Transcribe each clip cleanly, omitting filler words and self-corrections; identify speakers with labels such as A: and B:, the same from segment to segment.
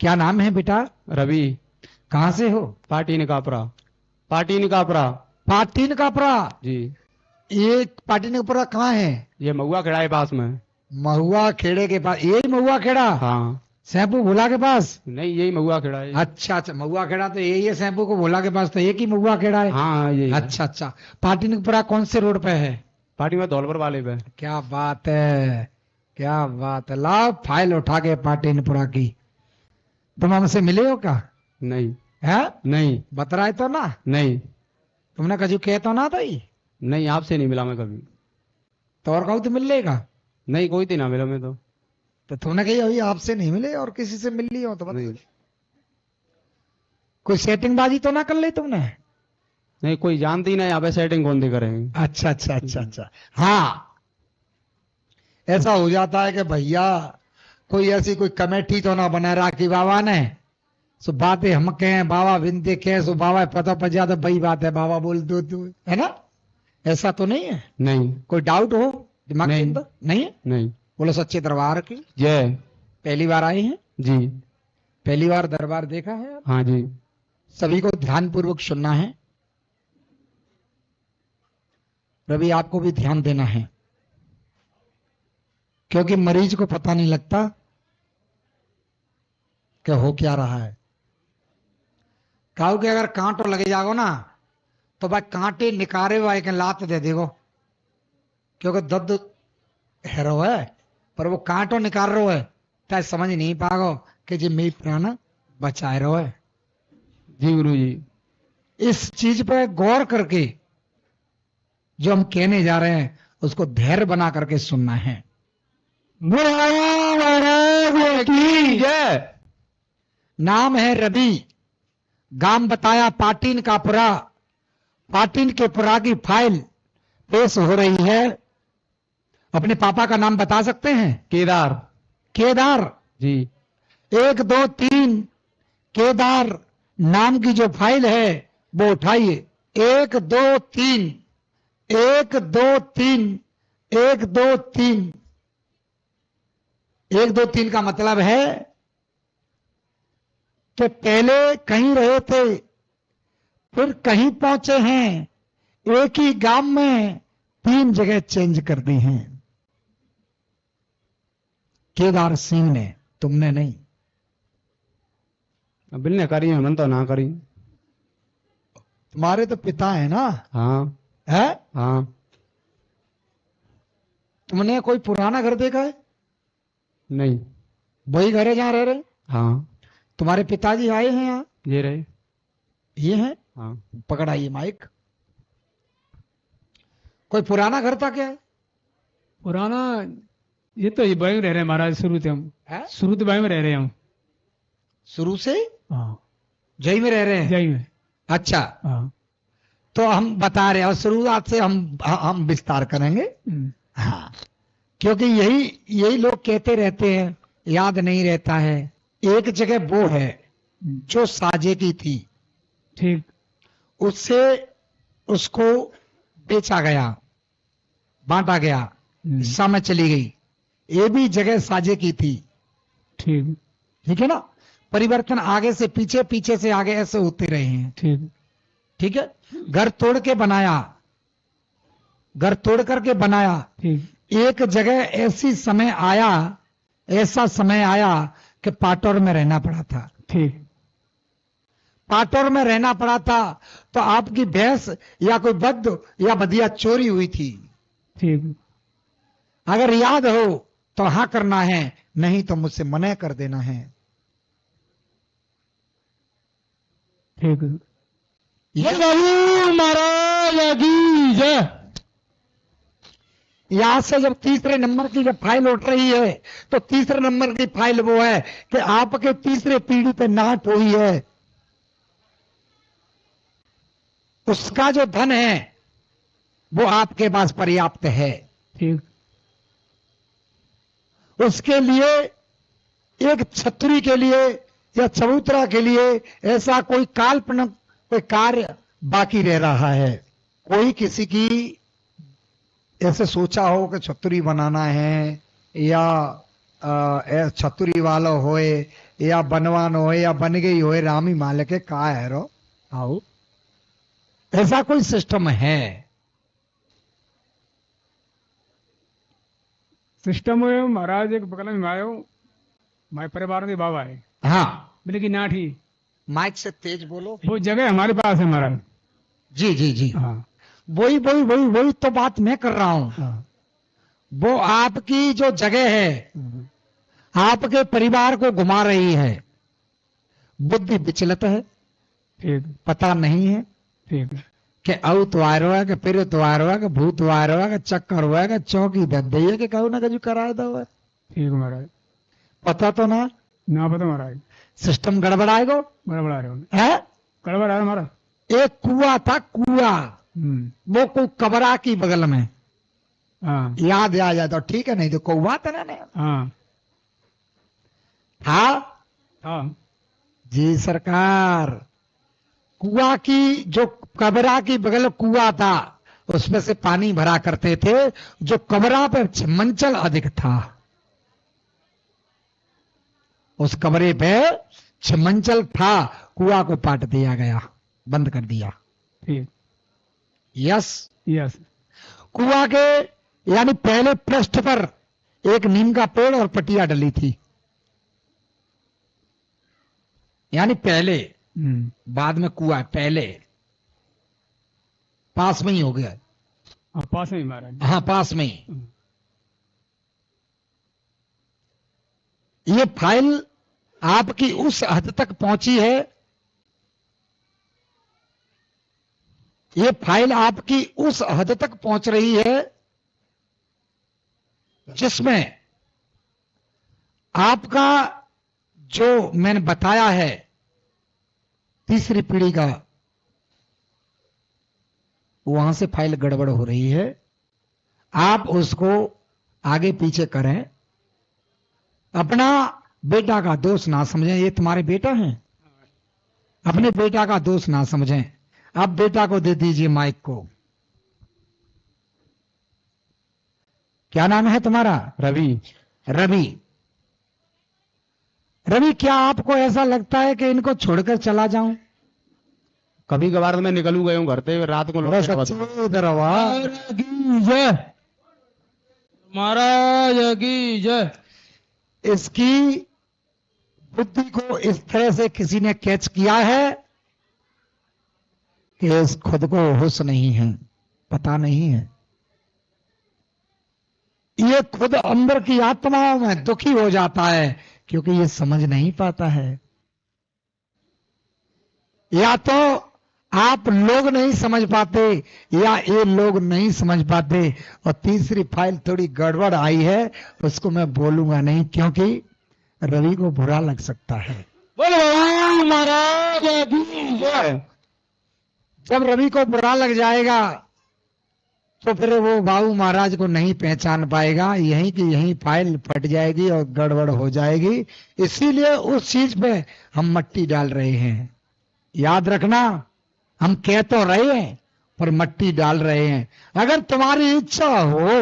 A: क्या नाम है बेटा?
B: रवि।
A: कहाँ से हो?
B: पाटीन कापरा। पाटीन कापरा।
A: पाटीन कापरा।
B: जी।
A: ये पाटीन कापरा कहाँ है?
B: ये महुआ खेड़ा है पास में।
A: महुआ खेड़े के पास? यही महुआ खेड़ा?
B: हाँ।
A: सैंपू भोला के पास?
B: नहीं, यही महुआ खेड़ा है।
A: अच्छा अच्छा, महुआ खेड़ा तो यही है, सैंपू को भोला के पास तो एक ही महुआ खेड़ा है।
B: हाँ, यही है।
A: अच्छा अच्छा। पाटीन कापरा कौन से रोड पे है?
B: पाटी में धौलपुर वाले पे।
A: क्या बात है, क्या बात है। लाओ फाइल उठा के पाटीनपुरा की। तुम हमसे मिले हो क्या?
B: नहीं।
A: है?
B: नहीं।
A: बतराए तो ना?
B: नहीं।
A: तुमने कजू कह तो ना था?
B: नहीं, आपसे नहीं मिला मैं कभी।
A: तो और कहूँ तो मिल लेगा?
B: नहीं, कोई थी ना मिला मैं
A: तो तुमने कही अभी आपसे नहीं मिले और किसी से मिल ली हो तो बता।
B: नहीं।
A: कोई सेटिंग बाजी तो ना कर ली तुमने?
B: नहीं, कोई जानती नहीं यहाँ पे सेटिंग कौन सी करेंगे।
A: अच्छा अच्छा अच्छा अच्छा। हाँ, ऐसा हो जाता है कि भैया कोई ऐसी कोई कमेटी तो ना बना राखी बाबा ने, सो बातें हम कहें बाबा विनती कहे सो बाबा पता पड़ जाता वही बात है बाबा बोल दो तू, है ना? ऐसा तो नहीं है?
B: नहीं।
A: कोई डाउट हो दिमाग के
B: नहीं।
A: अंदर? नहीं है?
B: नहीं।
A: बोलो सच्चे दरबार की
B: जय।
A: पहली बार आए हैं?
B: जी।
A: पहली बार दरबार देखा है आप?
B: हाँ जी।
A: सभी को ध्यान पूर्वक सुनना है। रवि आपको भी ध्यान देना है, क्योंकि मरीज को पता नहीं लगता कि हो क्या रहा है। काऊ के अगर कांटो लगे जाओ ना तो भाई कांटे निकारे हुआ एक लात दे देगो, क्योंकि दर्द हैरो है, पर वो कांटो निकाल रहा है तो समझ नहीं पागो कि जी मेरी प्राण बचाए रहो है।
B: जी गुरु जी।
A: इस चीज पर गौर करके जो हम कहने जा रहे हैं उसको धैर्य बना करके सुनना है।
B: जय।
A: नाम है रवि, गांव बताया पाटीन कापुरा। पाटीन के पुरा की फाइल पेश हो रही है। अपने पापा का नाम बता सकते हैं?
B: केदार।
A: केदार
B: जी।
A: 1 2 3 केदार नाम की जो फाइल है वो उठाइए। 1 2 3 1 2 3 1 2 3 1 2 3 का मतलब है कि पहले कहीं रहे थे फिर कहीं पहुंचे हैं, एक ही गांव में 3 जगह चेंज कर दी हैं। केदार सिंह ने, तुमने नहीं।
B: बिल ने करी है, मन तो ना करी।
A: तुम्हारे तो पिता है ना?
B: हाँ।
A: है?
B: हाँ।
A: तुमने कोई पुराना घर देखा है?
B: नहीं।
A: वही घर है जहां रह रहे?
B: हाँ।
A: तुम्हारे पिताजी आए हैं यहाँ?
B: ये रहे।
A: ये हैं?
B: हाँ।
A: पकड़ाइए माइक। कोई पुराना घर था क्या?
C: पुराना ये तो बाई में रह रहे हैं महाराज, शुरू से हम।
A: है?
C: शुरू से बाई में रह रहे हैं हम।
A: शुरू से
C: हाँ,
A: जय में रह रहे हैं?
C: जय में।
A: अच्छा,
C: हाँ।
A: तो हम बता रहे हैं और शुरुआत से हम विस्तार करेंगे। हाँ, क्योंकि यही लोग कहते रहते हैं, याद नहीं रहता है। एक जगह वो है जो साजे की थी,
C: ठीक।
A: उससे उसको बेचा गया, बांटा गया, हिस्सा में चली गई। ये भी जगह साजे की थी।
C: ठीक।
A: ठीक है ना? परिवर्तन आगे से पीछे, पीछे से आगे ऐसे होते रहे हैं।
C: ठीक।
A: ठीक है? घर तोड़ के बनाया, घर तोड़ करके बनाया।
C: ठीक।
A: एक जगह ऐसा समय आया कि पाटौर में रहना पड़ा था।
C: ठीक।
A: पाटौर में रहना पड़ा था तो आपकी भैंस या कोई बद्ध या बदिया चोरी हुई थी।
C: ठीक।
A: अगर याद हो तो हाँ करना है, नहीं तो मुझसे मना कर देना है।
C: ठीक।
A: महाराज की जय। यहां से जब तीसरे नंबर की जब फाइल उठ रही है तो तीसरे नंबर की फाइल वो है कि आपके तीसरे पीढ़ी पे नाट हुई है, उसका जो धन है वो आपके पास पर्याप्त है।
C: ठीक।
A: उसके लिए एक छतरी के लिए या चबूतरा के लिए ऐसा कोई काल्पनिक कोई कार्य बाकी रह रहा है। कोई किसी की ऐसे सोचा हो कि छतरी बनाना है या छतुरी वालो होए या बनवान होए या बन गई होए रामी मालिक के का है रो आओ ऐसा कोई सिस्टम है?
C: सिस्टम हुयो महाराज एक बगल में आयो मारे परिवार के बाबा है
A: हाँ
C: बोले कि नाठी
A: माइक से तेज बोलो।
C: वो जगह हमारे पास है महाराज।
A: जी जी जी
C: हाँ
A: वही वही वही वही तो बात मैं कर रहा हूं।
C: हाँ
A: वो आपकी जो जगह है आपके परिवार को घुमा रही है, बुद्धि विचलित है,
C: ठीक
A: पता नहीं है
C: ठीक
A: कि औ तो आ रहा है कि फिर तो आ रहा है कि भूत आ रहा है कि चक्कर हुआ है कि चौकी दब गई है कि कहू ना कजू कराए दो है।
C: ठीक महाराज।
A: पता तो ना
C: ना पता महाराज
A: सिस्टम गड़बड़ाएगो
C: गड़बड़ा रहे हो
A: है।
C: गड़बड़ा रहा हमारा।
A: एक कुआ था कुआ, वो कोई कबरा की बगल में
C: हाँ
A: याद आ जाए तो ठीक है, नहीं तो कौवा था ना
C: हाँ
A: हाँ
C: हाँ
A: जी सरकार। कुआ की जो कबरा की बगल कुआ था उसमें से पानी भरा करते थे, जो कबरा पे छिमंचल अधिक था उस कमरे पे छिमंचल था, कुआ को पाट दिया गया, बंद कर दिया।
C: ठीक
A: यस
C: यस
A: कुआ के यानी पहले पृष्ठ पर एक नीम का पेड़ और पटिया डली थी, यानी पहले, बाद में कुआ पहले पास में ही हो गया।
C: हाँ पास में ही महाराज।
A: हाँ पास में ही। ये फाइल आपकी उस हद तक पहुंची है, ये फाइल आपकी उस हद तक पहुंच रही है जिसमें आपका जो मैंने बताया है तीसरी पीढ़ी का, वहां से फाइल गड़बड़ हो रही है। आप उसको आगे पीछे करें, अपना बेटा का दोष ना समझें, ये तुम्हारे बेटा हैं, अपने बेटा का दोष ना समझें। आप बेटा को दे दीजिए माइक को। क्या नाम है तुम्हारा?
B: रवि।
A: रवि। रवि क्या आपको ऐसा लगता है कि इनको छोड़कर चला जाऊं?
B: कभी कभार तो मैं निकलू गया हूँ घर से, रात को लौट के
A: इधर आवा।
C: जय महाराज की जय।
A: इसकी बुद्धि को इस तरह से किसी ने कैच किया है कि इस खुद को होश नहीं है, पता नहीं है। ये खुद अंदर की आत्माओं में दुखी हो जाता है क्योंकि ये समझ नहीं पाता है। या तो आप लोग नहीं समझ पाते या ये लोग नहीं समझ पाते। और तीसरी फाइल थोड़ी गड़बड़ आई है, उसको मैं बोलूंगा नहीं क्योंकि रवि को बुरा लग सकता है। बोलो महाराज की जय। जब रवि को बुरा लग जाएगा तो फिर वो बाबू महाराज को नहीं पहचान पाएगा, यहीं की यहीं फाइल फट जाएगी और गड़बड़ हो जाएगी। इसीलिए उस चीज पे हम मट्टी डाल रहे हैं। याद रखना, हम कह तो रहे हैं पर मट्टी डाल रहे हैं। अगर तुम्हारी इच्छा हो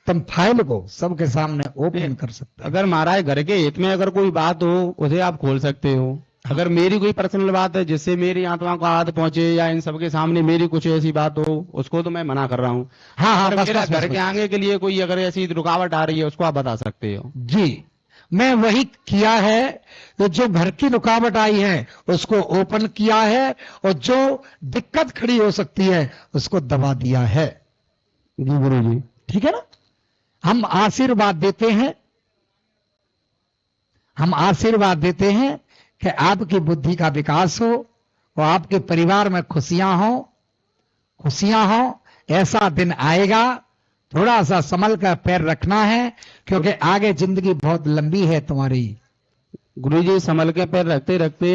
A: तुम फाइल को सबके सामने ओपन कर सकते हो।
B: अगर महाराज घर के हित में अगर कोई बात हो उसे आप खोल सकते हो। अगर मेरी कोई पर्सनल बात है जिससे मेरी आत्मा को आदत पहुंचे या इन सबके सामने मेरी कुछ ऐसी बात हो, उसको तो मैं मना कर रहा हूँ।
A: हाँ हाँ,
B: अगर
A: बस,
B: मेरा
A: बस,
B: घर
A: बस,
B: के आगे के लिए कोई अगर ऐसी रुकावट आ रही है उसको आप बता सकते हो।
A: जी मैं वही किया है, तो जो घर की रुकावट आई है उसको ओपन किया है और जो दिक्कत खड़ी हो सकती है उसको दबा दिया है।
B: जी गुरु जी।
A: ठीक है ना। हम आशीर्वाद देते हैं, हम आशीर्वाद देते हैं कि आपकी बुद्धि का विकास हो और आपके परिवार में खुशियां हो। ऐसा दिन आएगा, थोड़ा सा संभल कर पैर रखना है क्योंकि आगे जिंदगी बहुत लंबी है तुम्हारी।
B: गुरु जी संभल के पैर रखते रखते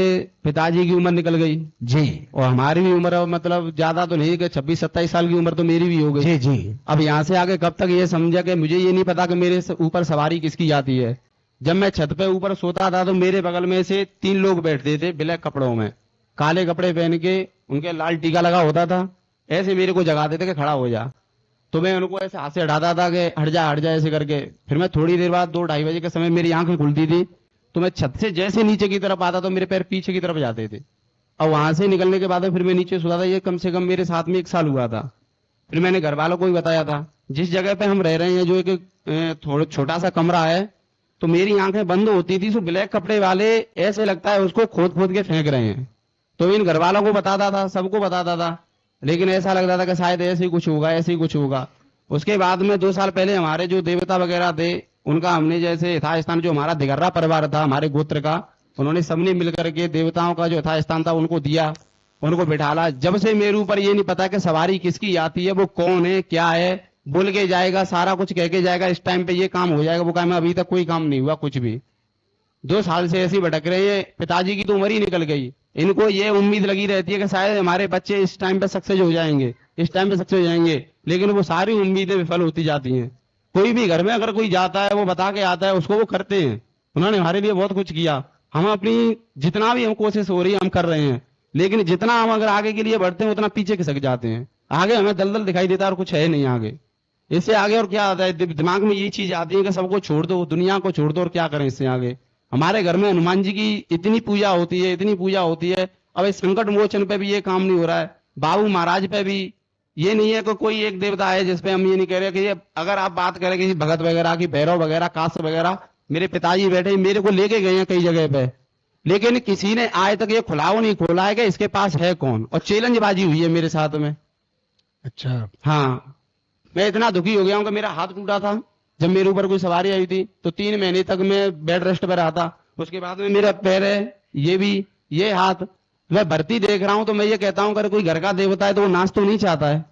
B: पिताजी की उम्र निकल गई
A: जी।
B: और हमारी भी उम्र मतलब ज्यादा तो नहीं कि 26-27 साल की उम्र तो मेरी भी हो गई।
A: जी जी।
B: अब यहाँ से आगे कब तक ये समझा कि मुझे ये नहीं पता कि मेरे ऊपर सवारी किसकी जाती है। जब मैं छत पे ऊपर सोता था तो मेरे बगल में से 3 लोग बैठते थे ब्लैक कपड़ों में, काले कपड़े पहन के, उनके लाल टीका लगा होता था, ऐसे मेरे को जगाते थे कि खड़ा हो जा। तो मैं उनको ऐसे हाथ से हटाता था कि हट जा ऐसे करके। फिर मैं थोड़ी देर बाद 2-2:30 बजे के समय मेरी आंखें खुलती थी, तो मैं छत से जैसे नीचे की तरफ आता तो मेरे पैर पीछे की तरफ जाते थे, और वहां से निकलने के बाद फिर मैं नीचे सोता था। ये कम से कम मेरे साथ में 1 साल हुआ था। फिर मैंने घर वालों को भी बताया था। जिस जगह पे हम रह रहे हैं, जो एक थोड़ा छोटा सा कमरा है, तो मेरी आंखें बंद होती थी, तो ब्लैक कपड़े वाले ऐसे लगता है उसको खोद खोद के फेंक रहे हैं। तो इन घर वालों को बताता था, सबको बताता था, लेकिन ऐसा लगता था कि शायद ऐसे ही कुछ होगा, ऐसे ही कुछ होगा। उसके बाद में 2 साल पहले हमारे जो देवता वगैरह थे, उनका हमने जैसे यथास्थान, जो हमारा दिगर्रा परिवार था हमारे गोत्र का, उन्होंने सबने मिलकर के देवताओं का जो यथास्थान था उनको दिया, उनको बिठाला। जब से मेरे ऊपर ये नहीं पता कि सवारी किसकी आती है, वो कौन है, क्या है, बोल के जाएगा, सारा कुछ कह के जाएगा, इस टाइम पे ये काम हो जाएगा, वो काम अभी तक कोई काम नहीं हुआ कुछ भी। 2 साल से ऐसे ही भटक रहे हैं। पिताजी की तो उम्र ही निकल गई, इनको ये उम्मीद लगी रहती है कि शायद हमारे बच्चे इस टाइम पे सक्सेस हो जाएंगे, इस टाइम पे सक्सेस हो जाएंगे, लेकिन वो सारी उम्मीदें विफल होती जाती हैं। कोई भी घर में अगर कोई जाता है, वो बता के आता है, उसको वो करते हैं। उन्होंने हमारे लिए बहुत कुछ किया। हम अपनी जितना भी हम कोशिश हो रही है हम कर रहे हैं, लेकिन जितना हम अगर आगे के लिए बढ़ते हैं उतना पीछे खिसक जाते हैं। आगे हमें दलदल दिखाई देता है और कुछ है नहीं आगे। इससे आगे और क्या आता है, दिमाग में ये चीज आती है कि सबको छोड़ दो, दुनिया को छोड़ दो, और क्या करें इससे आगे। हमारे घर में हनुमान जी की इतनी पूजा होती है, इतनी पूजा होती है। अब इस संकट मोचन पे भी ये काम नहीं हो रहा है, बाबू महाराज पे भी ये नहीं है कि कोई एक देवता है जिसपे हम ये नहीं कह रहे कि ये, अगर आप बात करें किसी भगत वगैरह की, भैरव वगैरह, काश वगैरह, मेरे पिताजी बैठे मेरे को लेके गए हैं कई जगह पे, लेकिन किसी ने आज तक ये खुलाव नहीं खोला है कि इसके पास है कौन, और चैलेंजबाजी हुई है मेरे साथ में।
A: अच्छा।
B: हाँ, मैं इतना दुखी हो गया हूं कि मेरा हाथ टूटा था जब मेरे ऊपर कोई सवारी आई थी, तो 3 महीने तक मैं बेड रेस्ट पर रहा था। उसके बाद में मेरा पैर है, ये भी, ये हाथ, मैं भर्ती देख रहा हूं, तो मैं ये कहता हूं अगर कोई घर का देवता है तो वो नाच तो नहीं चाहता है।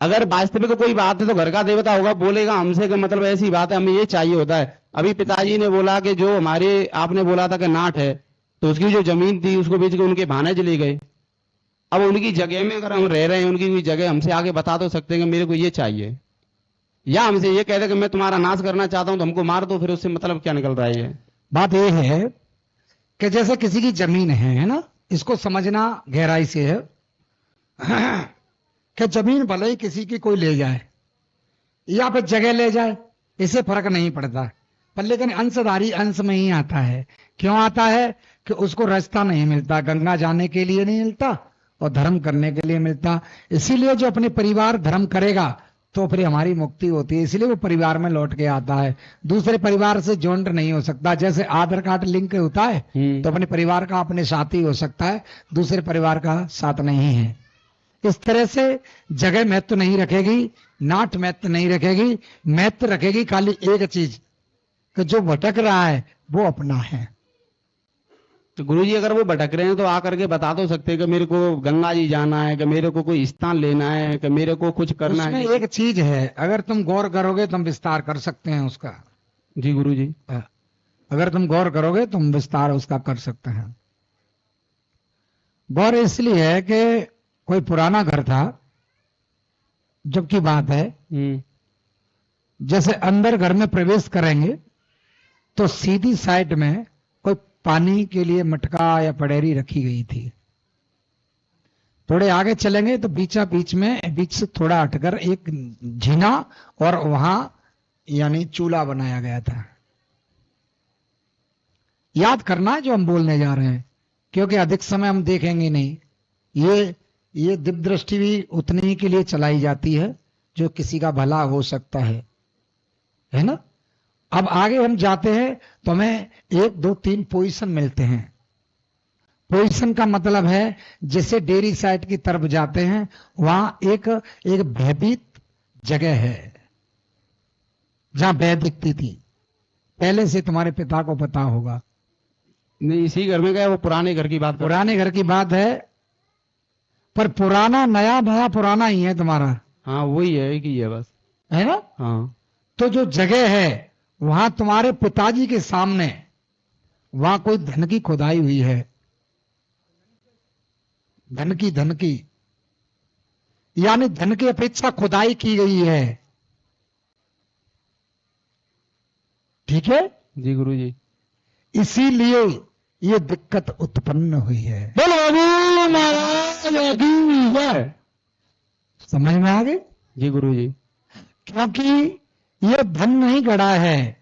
B: अगर वास्तविक कोई बात है तो घर का देवता होगा, बोलेगा हमसे कि मतलब ऐसी बात है, हमें ये चाहिए होता है। अभी पिताजी ने बोला कि जो हमारे, आपने बोला था कि नाट है, तो उसकी जो जमीन थी उसको बेच के उनके भानेज ले गए। अब उनकी जगह में अगर हम रह रहे हैं, उनकी कोई जगह हमसे आगे बता तो सकते हैं कि मेरे को ये चाहिए, या हमसे ये कहते कि मैं तुम्हारा नाश करना चाहता हूं तो हमको मार दो, फिर उससे मतलब क्या निकल रहा है। ये
A: बात ये है कि जैसे किसी की जमीन है ना, इसको समझना गहराई से है कि जमीन भले ही किसी की कोई ले जाए या फिर जगह ले जाए, इससे फर्क नहीं पड़ता, पर लेकिन अंशधारी अंश में ही आता है। क्यों आता है कि उसको रास्ता नहीं मिलता, गंगा जाने के लिए नहीं मिलता और धर्म करने के लिए मिलता। इसीलिए जो अपने परिवार धर्म करेगा तो फिर हमारी मुक्ति होती है, इसलिए वो परिवार में लौट के आता है, दूसरे परिवार से जॉइंट नहीं हो सकता। जैसे आधार कार्ड लिंक होता है तो अपने परिवार का अपने साथ ही हो सकता है, दूसरे परिवार का साथ नहीं है। इस तरह से जगह महत्व नहीं रखेगी, नाट महत्व नहीं रखेगी, महत्व रखेगी खाली एक चीज कि जो भटक रहा है वो अपना है।
B: तो गुरुजी अगर वो भटक रहे हैं तो आकर के बता तो सकते हैं कि मेरे को गंगा जी जाना है, कि मेरे को कोई स्थान लेना है, कि मेरे को कुछ करना है।
A: उसमें एक चीज है, अगर तुम गौर करोगे तुम विस्तार कर सकते हैं उसका।
B: जी गुरुजी।
A: अगर तुम गौर करोगे तुम विस्तार उसका कर सकते हैं। गौर इसलिए है कि कोई पुराना घर था, जब की बात है, जैसे अंदर घर में प्रवेश करेंगे तो सीधी साइड में कोई पानी के लिए मटका या पड़ेरी रखी गई थी। थोड़े आगे चलेंगे तो बीचा बीच में, बीच से थोड़ा हटकर एक झीना और वहां यानी चूल्हा बनाया गया था। याद करना है जो हम बोलने जा रहे हैं, क्योंकि अधिक समय हम देखेंगे नहीं। ये दिव्य दृष्टि भी उतने ही के लिए चलाई जाती है जो किसी का भला हो सकता है ना। अब आगे हम जाते हैं तो हमें 1 2 3 पोजीशन मिलते हैं। पोजीशन का मतलब है जैसे डेयरी साइड की तरफ जाते हैं वहां एक भयभीत जगह है जहां भय दिखती थी, पहले से तुम्हारे पिता को पता होगा।
B: नहीं, इसी घर में गए, वो पुराने घर की बात,
A: पुराने घर की बात है, पर पुराना नया नया पुराना ही है तुम्हारा।
B: हाँ वही है, एक ही है बस,
A: है ना।
B: हाँ,
A: तो जो जगह है वहां तुम्हारे पिताजी के सामने वहां कोई धन की खुदाई हुई है, धन की यानी धन की अपेक्षा खुदाई की गई है। ठीक है
B: जी गुरुजी।
A: इसीलिए ये दिक्कत उत्पन्न हुई है। समझ में आ गई?
B: जी गुरु जी।
A: क्योंकि ये धन नहीं गड़ा है।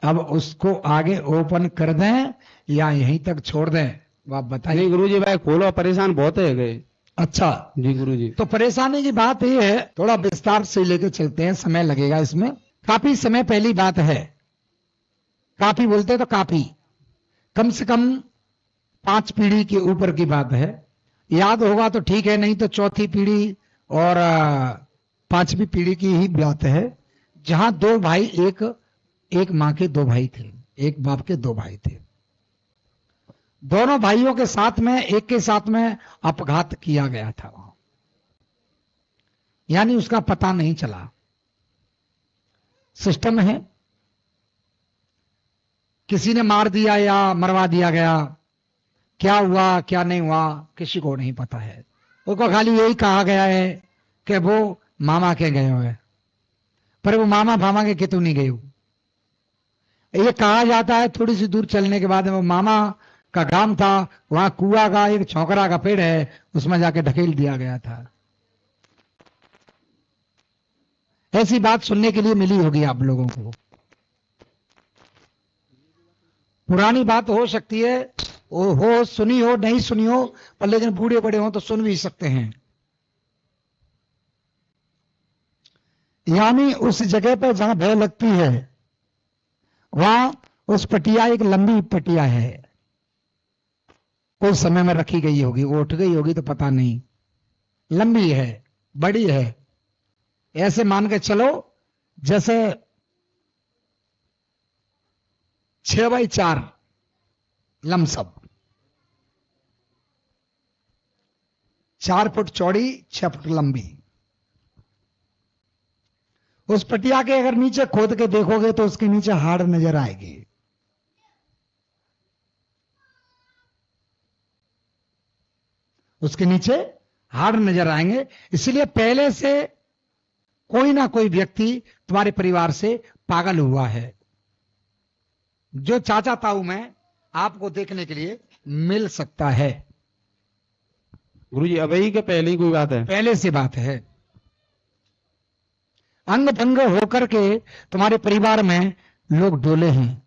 A: अब उसको आगे ओपन कर दें या यहीं तक छोड़ दें, वो आप बताइए।
B: नहीं गुरु जी, भाई खोलो, परेशान बहुत है गए।
A: अच्छा,
B: जी गुरु जी।
A: तो परेशानी की बात ये है, थोड़ा विस्तार से लेके चलते हैं, समय लगेगा इसमें, काफी समय पहली बात है। काफी बोलते तो काफी, कम से कम 5 पीढ़ी के ऊपर की बात है। याद होगा तो ठीक है, नहीं तो चौथी पीढ़ी और 5वीं पीढ़ी की ही बात है, जहां 2 भाई, एक मां के 2 भाई थे, एक बाप के 2 भाई थे। दोनों भाइयों के साथ में, एक के साथ में अपघात किया गया था, यानी उसका पता नहीं चला। सिस्टम है, किसी ने मार दिया या मरवा दिया गया, क्या हुआ क्या नहीं हुआ किसी को नहीं पता है। उसको खाली यही कहा गया है कि वो मामा के गए हुए, पर वो मामा भामा के क्यों नहीं गए। ये कहा जाता है थोड़ी सी दूर चलने के बाद वो मामा का गांव था, वहां कुआ का एक छोकरा का पेड़ है, उसमें जाके ढकेल दिया गया था। ऐसी बात सुनने के लिए मिली होगी आप लोगों को। पुरानी बात हो सकती है, हो सुनी हो नहीं सुनी हो, पर लेकिन बूढ़े बड़े हो तो सुन भी सकते हैं। यानी उस जगह पर जहां भय लगती है, वहां उस पटिया एक लंबी पटिया है, कोई समय में रखी गई होगी, वो उठ गई होगी तो पता नहीं, लंबी है, बड़ी है। ऐसे मान के चलो जैसे 6x4 लमसम, 4 फुट चौड़ी, 6 फुट लंबी। उस पटिया के अगर नीचे खोद के देखोगे तो उसके नीचे हाड़ नजर आएगी। उसके नीचे हाड़ नजर आएंगे। इसलिए पहले से कोई ना कोई व्यक्ति तुम्हारे परिवार से पागल हुआ है। जो चाचा ताऊ में आपको देखने के लिए मिल सकता है।
B: गुरु जी अभी के पहले ही कोई बात है?
A: पहले से बात है। अंग भंग होकर के तुम्हारे परिवार में लोग डोले हैं,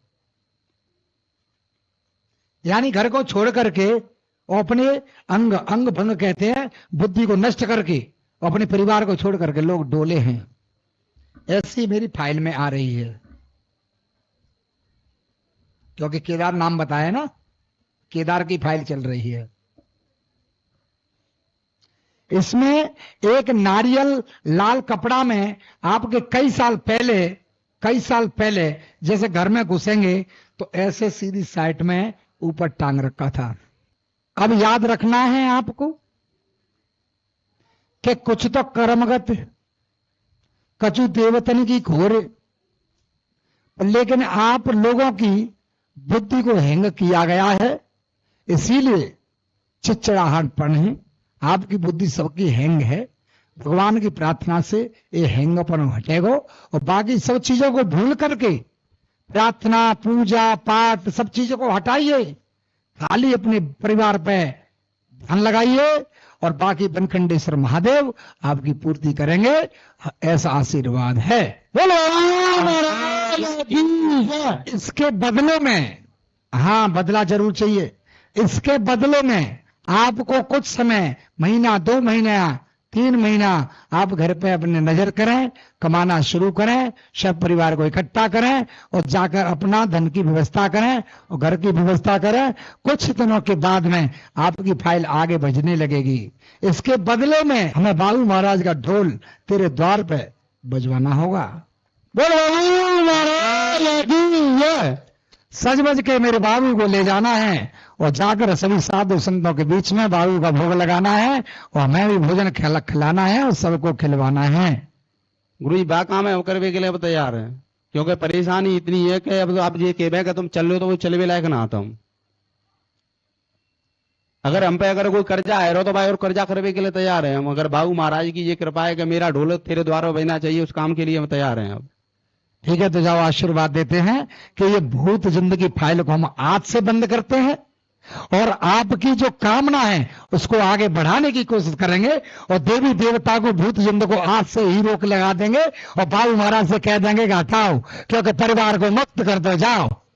A: यानी घर को छोड़ करके अपने अंग भंग कहते हैं, बुद्धि को नष्ट करके अपने परिवार को छोड़ करके लोग डोले हैं। ऐसी मेरी फाइल में आ रही है, क्योंकि केदार नाम बताया ना, केदार की फाइल चल रही है। इसमें एक नारियल लाल कपड़ा में आपके कई साल पहले जैसे घर में घुसेंगे तो ऐसे सीधी साइड में ऊपर टांग रखा था। अब याद रखना है आपको कि कुछ तो कर्मगत कछु देवतन की घोर, लेकिन आप लोगों की बुद्धि को हैंग किया गया है, इसीलिए चिड़चिड़ाहटपन है। आपकी बुद्धि सबकी हैंग है। भगवान की प्रार्थना से ये हैंगपन हटेगा और बाकी सब चीजों को भूल करके प्रार्थना पूजा पाठ सब चीजों को हटाइए, खाली अपने परिवार पे ध्यान लगाइए और बाकी बनखंडेश्वर महादेव आपकी पूर्ति करेंगे, ऐसा आशीर्वाद है। बोलो। इसके बदले में, हाँ बदला जरूर चाहिए, इसके बदले में आपको कुछ समय, महीना 2 महीना 3 महीना आप घर पे अपने नजर करें, कमाना शुरू करें, सब परिवार को इकट्ठा करें और जाकर अपना धन की व्यवस्था करें और घर की व्यवस्था करें। कुछ दिनों के बाद में आपकी फाइल आगे बढ़ने लगेगी। इसके बदले में हमें बाबू महाराज का ढोल तेरे द्वार पे बजवाना होगा। बोलो महाराज, सज बज के मेरे बाबू को ले जाना है और जाकर सभी साधु संतों के बीच में बाबू का भोग लगाना है और हमें भी भोजन खिलाना है और सबको खिलवाना है।
B: गुरु जी बा काम है वो करने के लिए अब तैयार है, क्योंकि परेशानी इतनी है कि अब आप ये कह कि तुम चल रहे हो तो वो चलवे लायक ना आता हूं। अगर हम पे अगर कोई कर्जा है रो तो भाई और कर्जा करने के लिए तैयार है हम। अगर बाबू महाराज की ये कृपा है कि मेरा ढोल तेरे द्वारा बजना चाहिए, उस काम के लिए हम तैयार हैं अब।
A: ठीक है, तो जाओ आशीर्वाद देते हैं कि ये भूत जिंदगी फाइल को हम आज से बंद करते हैं और आपकी जो कामना है उसको आगे बढ़ाने की कोशिश करेंगे और देवी देवता को भूत जिंद को आज से ही रोक लगा देंगे और बाबू महाराज से कह देंगे कि हटाओ, क्योंकि परिवार को मुक्त कर दो, जाओ।